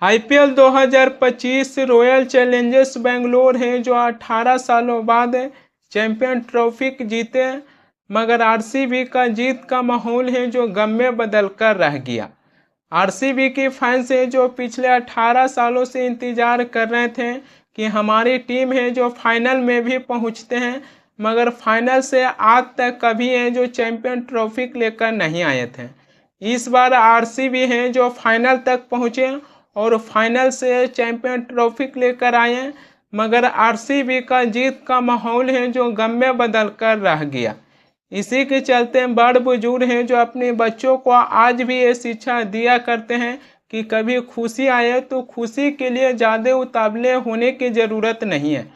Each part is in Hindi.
आईपीएल 2025 रॉयल चैलेंजर्स बेंगलोर है जो 18 सालों बाद चैंपियन ट्रॉफी जीते, मगर आरसीबी का जीत का माहौल है जो गम में बदल कर रह गया। आरसीबी की फैंस है जो पिछले 18 सालों से इंतजार कर रहे थे कि हमारी टीम है जो फाइनल में भी पहुंचते हैं, मगर फाइनल से आज तक कभी है जो चैंपियन ट्रॉफी लेकर नहीं आए थे। इस बार आरसीबी है जो फाइनल तक पहुंचे और फाइनल से चैंपियन ट्रॉफी लेकर आए, मगर आरसीबी का जीत का माहौल है जो गम में बदल कर रह गया। इसी के चलते बड़ बुजुर्ग हैं जो अपने बच्चों को आज भी ये शिक्षा दिया करते हैं कि कभी खुशी आए तो खुशी के लिए ज़्यादा उतावले होने की ज़रूरत नहीं है,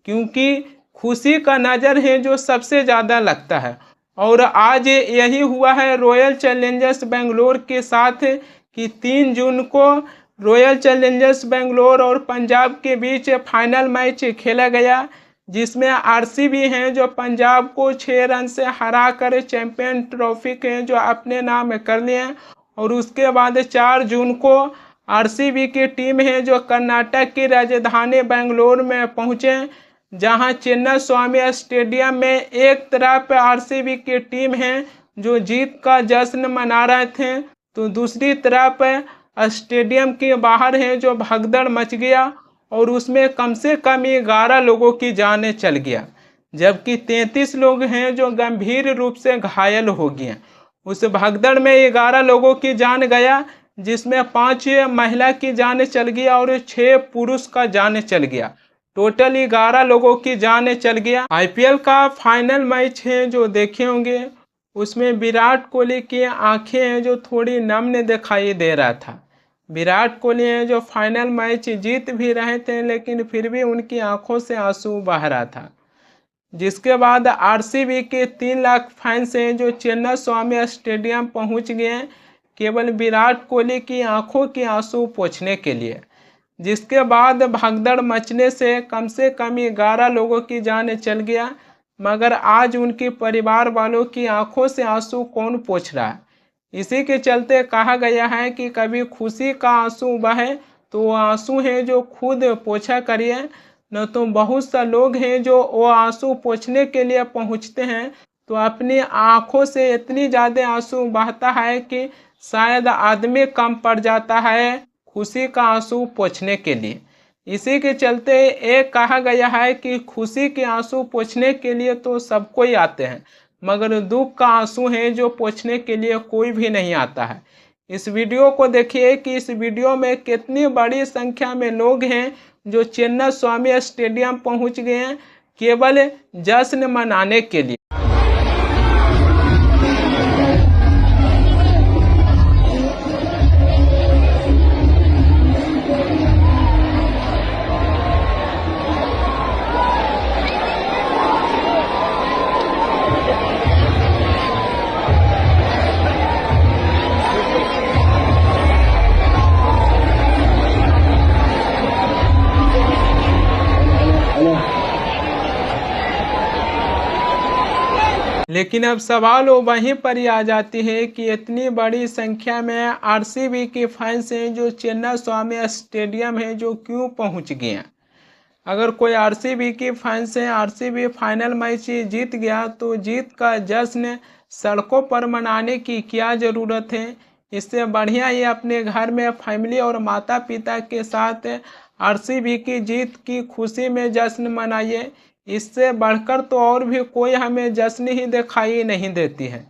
क्योंकि खुशी का नज़र है जो सबसे ज़्यादा लगता है। और आज यही हुआ है रॉयल चैलेंजर्स बेंगलोर के साथ कि 3 जून को रॉयल चैलेंजर्स बेंगलोर और पंजाब के बीच फाइनल मैच खेला गया, जिसमें आरसीबी हैं जो पंजाब को 6 रन से हरा कर चैंपियन ट्रॉफी के जो अपने नाम कर लिए। और उसके बाद 4 जून को आरसीबी की टीम है जो कर्नाटक की राजधानी बेंगलोर में पहुंचे, जहां चिन्ना स्वामी स्टेडियम में एक तरफ आरसीबी की टीम है जो जीत का जश्न मना रहे थे, तो दूसरी तरफ स्टेडियम के बाहर है जो भगदड़ मच गया और उसमें कम से कम 11 लोगों की जान चल गया, जबकि 33 लोग हैं जो गंभीर रूप से घायल हो गए। उस भगदड़ में 11 लोगों की जान गया, जिसमें 5 महिला की जान चल गया और 6 पुरुष का जान चल गया। टोटल 11 लोगों की जान चल गया। आईपीएल का फाइनल मैच है जो देखे होंगे, उसमें विराट कोहली की आंखें हैं जो थोड़ी नम्र दिखाई दे रहा था। विराट कोहली हैं जो फाइनल मैच जीत भी रहे थे, लेकिन फिर भी उनकी आंखों से आंसू बह रहा था। जिसके बाद आरसीबी के 3 लाख फैंस हैं जो चिन्ना स्वामी स्टेडियम पहुंच गए केवल विराट कोहली की आंखों के आंसू पोंछने के लिए। जिसके बाद भगदड़ मचने से कम 11 लोगों की जान चल गया, मगर आज उनके परिवार वालों की आंखों से आंसू कौन पोंछ रहा है। इसी के चलते कहा गया है कि कभी खुशी का आंसू बहे तो वो आंसू है जो खुद पोंछा करिए, न तो बहुत सा लोग हैं जो वो आंसू पोंछने के लिए पहुंचते हैं तो अपनी आंखों से इतनी ज़्यादा आंसू बहता है कि शायद आदमी कम पड़ जाता है खुशी का आंसू पोंछने के लिए। इसी के चलते एक कहा गया है कि खुशी के आंसू पोंछने के लिए तो सब कोई आते हैं, मगर दुख का आंसू है जो पोंछने के लिए कोई भी नहीं आता है। इस वीडियो को देखिए कि इस वीडियो में कितनी बड़ी संख्या में लोग हैं जो चिन्ना स्वामी स्टेडियम पहुंच गए हैं केवल जश्न मनाने के लिए। लेकिन अब सवाल वहीं पर ही आ जाती है कि इतनी बड़ी संख्या में आरसीबी के फैंस हैं जो चिन्ना स्वामी स्टेडियम है जो क्यों पहुंच गए हैं। अगर कोई आरसीबी की फैंस हैं, आरसीबी फाइनल मैच जीत गया तो जीत का जश्न सड़कों पर मनाने की क्या ज़रूरत है। इससे बढ़िया ये अपने घर में फैमिली और माता पिता के साथ आरसीबी की जीत की खुशी में जश्न मनाइए। इससे बढ़कर तो और भी कोई हमें जश्न ही दिखाई नहीं देती है।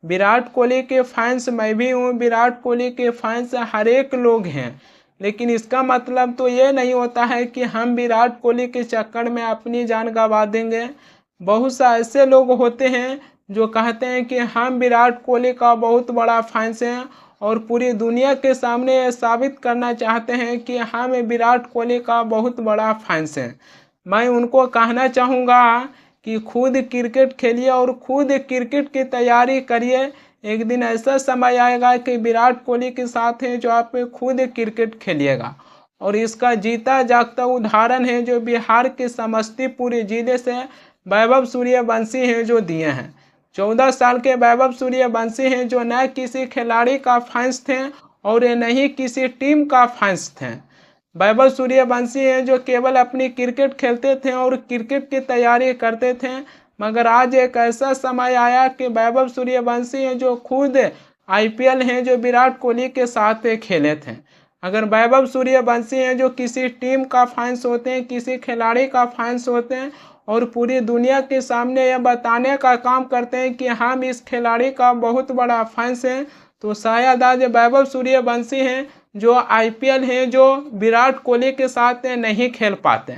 विराट कोहली के फैंस मैं भी हूँ, विराट कोहली के फैंस हर एक लोग हैं, लेकिन इसका मतलब तो ये नहीं होता है कि हम विराट कोहली के चक्कर में अपनी जान गंवा देंगे। बहुत सा ऐसे लोग होते हैं जो कहते हैं कि हम विराट कोहली का बहुत बड़ा फैंस हैं और पूरी दुनिया के सामने साबित करना चाहते हैं कि हम विराट कोहली का बहुत बड़ा फैंस हैं। मैं उनको कहना चाहूँगा कि खुद क्रिकेट खेलिए और खुद क्रिकेट की तैयारी करिए। एक दिन ऐसा समय आएगा कि विराट कोहली के साथ है जो आप खुद क्रिकेट खेलिएगा। और इसका जीता जागता उदाहरण है जो बिहार के समस्तीपुर जिले से वैभव सूर्यवंशी हैं जो दिए हैं। 14 साल के वैभव सूर्यवंशी हैं जो न किसी खिलाड़ी का फैंस थे और न ही किसी टीम का फैंस थे। वैभव सूर्यवंशी हैं जो केवल अपनी क्रिकेट खेलते थे और क्रिकेट की तैयारी करते थे, मगर आज एक ऐसा समय आया कि वैभव सूर्यवंशी हैं जो खुद IPL हैं जो विराट कोहली के साथ खेले थे। अगर वैभव सूर्यवंशी हैं जो किसी टीम का फैंस होते हैं, किसी खिलाड़ी का फैंस होते हैं और पूरी दुनिया के सामने यह बताने का काम करते हैं कि हम इस खिलाड़ी का बहुत बड़ा फैंस हैं, तो शायद आज वैभव सूर्यवंशी हैं जो IPL हैं जो विराट कोहली के साथ नहीं खेल पाते,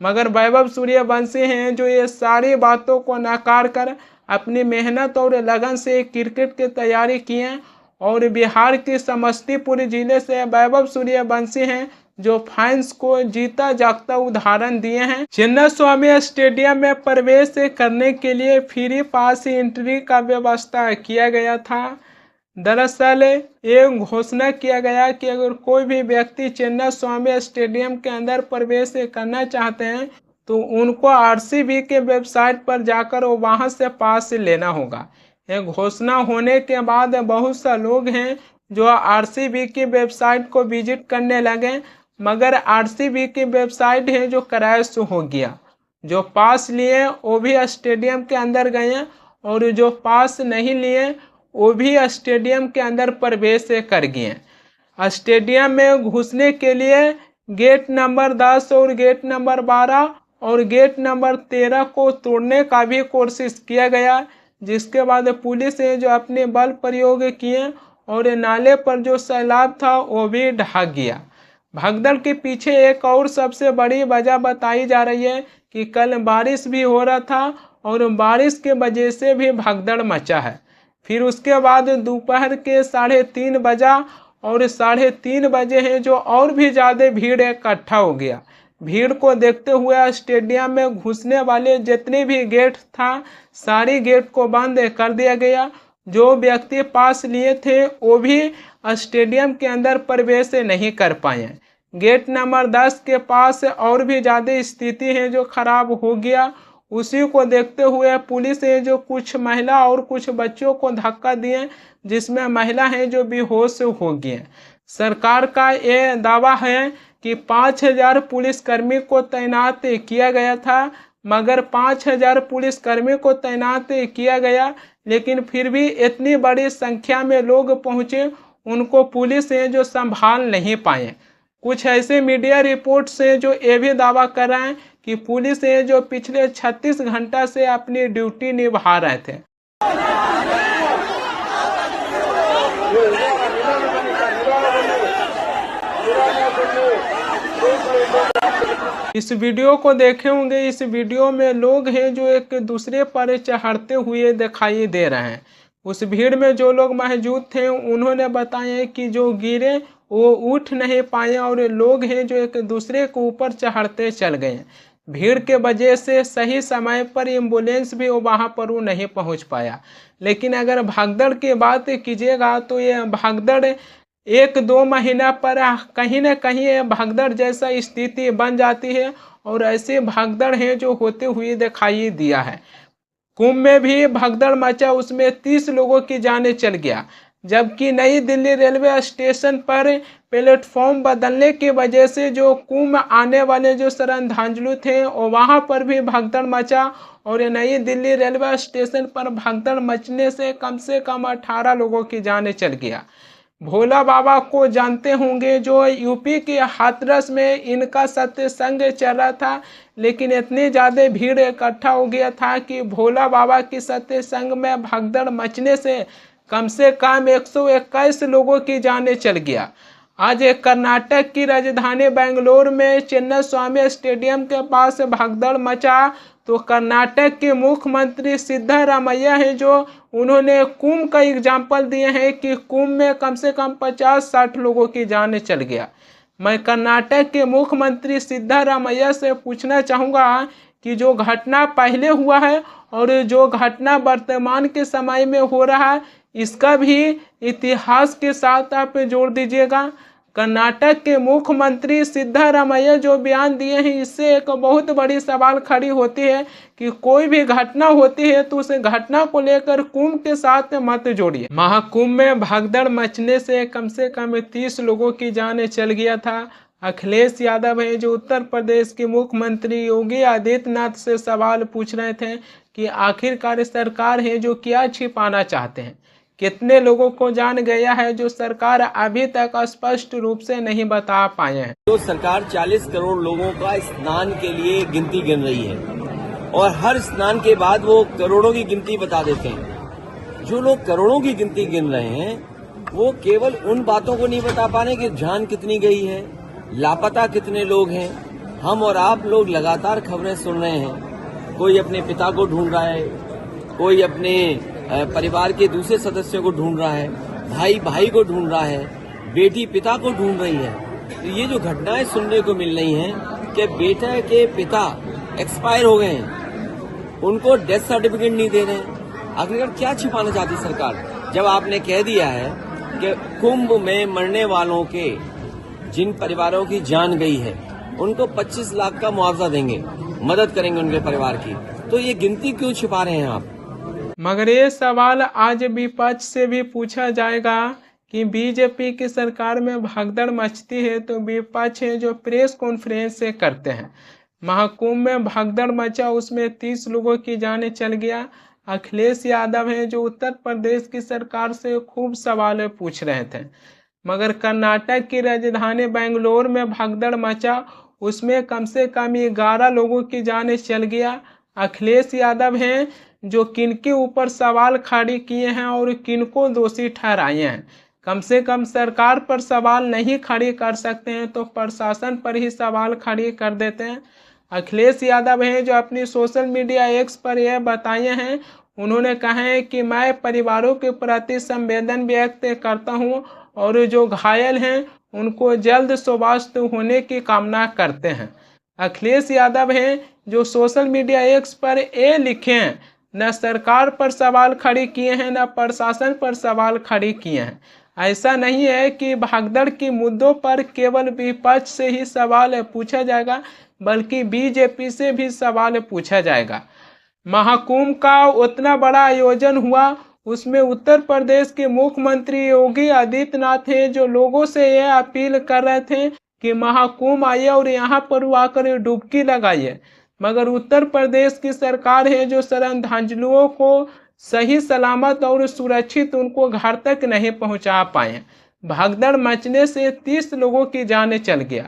मगर वैभव सूर्यवंशी हैं जो ये सारी बातों को नकार कर अपनी मेहनत और लगन से क्रिकेट की तैयारी किए और बिहार के समस्तीपुर जिले से वैभव सूर्यवंशी हैं जो फैंस को जीता जागता उदाहरण दिए हैं। चिन्नास्वामी स्टेडियम में प्रवेश करने के लिए फ्री पास एंट्री का व्यवस्था किया गया था। दरअसल ये घोषणा किया गया कि अगर कोई भी व्यक्ति चिन्नास्वामी स्टेडियम के अंदर प्रवेश करना चाहते हैं तो उनको RCB के वेबसाइट पर जाकर वहां से पास लेना होगा। ये घोषणा होने के बाद बहुत से लोग हैं जो RCB की वेबसाइट को विजिट करने लगे, मगर RCB की वेबसाइट है जो क्रैश हो गया। जो पास लिए वो भी स्टेडियम के अंदर गए और जो पास नहीं लिए वो भी स्टेडियम के अंदर प्रवेश कर गए। स्टेडियम में घुसने के लिए गेट नंबर 10 और गेट नंबर 12 और गेट नंबर 13 को तोड़ने का भी कोशिश किया गया, जिसके बाद पुलिस ने जो अपने बल प्रयोग किए और नाले पर जो सैलाब था वो भी ढह गया। भगदड़ के पीछे एक और सबसे बड़ी वजह बताई जा रही है कि कल बारिश भी हो रहा था और बारिश के वजह से भी भगदड़ मचा है। फिर उसके बाद दोपहर के 3:30 बजा और 3:30 बजे है जो और भी ज़्यादा भीड़ इकट्ठा हो गया। भीड़ को देखते हुए स्टेडियम में घुसने वाले जितने भी गेट था सारी गेट को बंद कर दिया गया। जो व्यक्ति पास लिए थे वो भी स्टेडियम के अंदर प्रवेश नहीं कर पाए। गेट नंबर 10 के पास और भी ज़्यादा स्थिति है जो खराब हो गया। उसी को देखते हुए पुलिस ने जो कुछ महिला और कुछ बच्चों को धक्का दिए, जिसमें महिला है जो बेहोश हो गई। सरकार का ये दावा है कि 5000 पुलिसकर्मी को तैनात किया गया था, मगर 5000 पुलिसकर्मी को तैनात किया गया, लेकिन फिर भी इतनी बड़ी संख्या में लोग पहुंचे, उनको पुलिस ने जो संभाल नहीं पाए। कुछ ऐसे मीडिया रिपोर्ट से जो ये भी दावा कर रहे हैं कि पुलिस ने जो पिछले 36 घंटा से अपनी ड्यूटी निभा रहे थे। इस वीडियो को देखे होंगे, इस वीडियो में लोग हैं जो एक दूसरे पर चढ़ते हुए दिखाई दे रहे हैं। उस भीड़ में जो लोग मौजूद थे उन्होंने बताया कि जो गिरे वो उठ नहीं पाए और लोग हैं जो एक दूसरे के ऊपर चढ़ते चल गए। भीड़ के वजह से सही समय पर एम्बुलेंस भी वहाँ पर वो नहीं पहुँच पाया। लेकिन अगर भगदड़ की बात कीजिएगा तो ये भगदड़ 1-2 महीना पर कहीं न कहीं भगदड़ जैसा स्थिति बन जाती है और ऐसे भगदड़ है जो होते हुए दिखाई दिया है। कुंभ में भी भगदड़ मचा, उसमें 30 लोगों की जानें चल गया, जबकि नई दिल्ली रेलवे स्टेशन पर प्लेटफॉर्म बदलने की वजह से जो कुंभ आने वाले जो श्रद्धालु थे वहाँ पर भी भगदड़ मचा और नई दिल्ली रेलवे स्टेशन पर भगदड़ मचने से कम 18 लोगों की जानें चल गया। भोला बाबा को जानते होंगे, जो यूपी के हाथरस में इनका सत्संग चल रहा था, लेकिन इतनी ज़्यादा भीड़ इकट्ठा हो गया था कि भोला बाबा की सत्संग में भगदड़ मचने से कम 121 लोगों की जानें चल गया। आज कर्नाटक की राजधानी बेंगलुरु में चिन्नास्वामी स्टेडियम के पास भगदड़ मचा, तो कर्नाटक के मुख्यमंत्री सिद्धरामैया है जो उन्होंने कुंभ का एग्जाम्पल दिए हैं कि कुंभ में कम से कम 50-60 लोगों की जानें चल गया। मैं कर्नाटक के मुख्यमंत्री सिद्धरामैया से पूछना चाहूँगा कि जो घटना पहले हुआ है और जो घटना वर्तमान के समय में हो रहा है, इसका भी इतिहास के साथ आप जोड़ दीजिएगा, कर्नाटक के मुख्यमंत्री सिद्धारमैया जो बयान दिए हैं, इससे एक बहुत बड़ी सवाल खड़ी होती है कि कोई भी घटना होती है तो उस घटना को लेकर कुंभ के साथ मत जोड़िए। महाकुंभ में भगदड़ मचने से कम 30 लोगों की जान चल गया था। अखिलेश यादव है जो उत्तर प्रदेश के मुख्यमंत्री योगी आदित्यनाथ से सवाल पूछ रहे थे कि आखिरकार सरकार है जो क्या छिपाना चाहते हैं, कितने लोगों को जान गया है, जो सरकार अभी तक स्पष्ट रूप से नहीं बता पाए हैं। तो सरकार 40 करोड़ लोगों का स्नान के लिए गिनती गिन रही है और हर स्नान के बाद वो करोड़ों की गिनती बता देते हैं। जो लोग करोड़ों की गिनती गिन रहे हैं वो केवल उन बातों को नहीं बता पा रहे कि जान कितनी गई है, लापता कितने लोग हैं। हम और आप लोग लगातार खबरें सुन रहे हैं, कोई अपने पिता को ढूंढ रहा है, कोई अपने परिवार के दूसरे सदस्यों को ढूंढ रहा है, भाई भाई को ढूंढ रहा है, बेटी पिता को ढूंढ रही है। तो ये जो घटनाएं सुनने को मिल रही हैं कि बेटा के पिता एक्सपायर हो गए हैं, उनको डेथ सर्टिफिकेट नहीं दे रहे हैं। आखिरकार क्या छिपाना चाहती सरकार, जब आपने कह दिया है कि कुंभ में मरने वालों के जिन परिवारों की जान गई है उनको 25 लाख का मुआवजा देंगे, मदद करेंगे उनके परिवार की, तो ये गिनती क्यों छिपा रहे हैं आप? मगर ये सवाल आज विपक्ष से भी पूछा जाएगा कि बीजेपी की सरकार में भगदड़ मचती है तो विपक्ष है जो प्रेस कॉन्फ्रेंस से करते हैं। महाकुंभ में भगदड़ मचा, उसमें 30 लोगों की जान चल गया। अखिलेश यादव है जो उत्तर प्रदेश की सरकार से खूब सवाल पूछ रहे थे। मगर कर्नाटक की राजधानी बेंगलोर में भगदड़ मचा, उसमें कम से कम 11 लोगों की जान चल गया। अखिलेश यादव हैं जो किनके ऊपर सवाल खड़े किए हैं और किनको दोषी ठहराए हैं। कम से कम सरकार पर सवाल नहीं खड़े कर सकते हैं तो प्रशासन पर ही सवाल खड़े कर देते हैं। अखिलेश यादव हैं जो अपनी सोशल मीडिया एक्स पर यह बताए हैं, उन्होंने कहा है कि मैं परिवारों के प्रति संवेदन व्यक्त करता हूं और जो घायल हैं उनको जल्द स्वस्थ होने की कामना करते हैं। अखिलेश यादव हैं जो सोशल मीडिया एक्स पर ये लिखे हैं, न सरकार पर सवाल खड़े किए हैं न प्रशासन पर सवाल खड़े किए हैं। ऐसा नहीं है कि भगदड़ के मुद्दों पर केवल विपक्ष से ही सवाल पूछा जाएगा, बल्कि बीजेपी से भी सवाल पूछा जाएगा। महाकुंभ का उतना बड़ा आयोजन हुआ, उसमें उत्तर प्रदेश के मुख्यमंत्री योगी आदित्यनाथ हैं जो लोगों से यह अपील कर रहे थे कि महाकुंभ आइए और यहाँ पर आकर डुबकी लगाइए। मगर उत्तर प्रदेश की सरकार है जो श्रद्धांजलियों को सही सलामत और सुरक्षित उनको घर तक नहीं पहुँचा पाए। भगदड़ मचने से 30 लोगों की जान चल गया।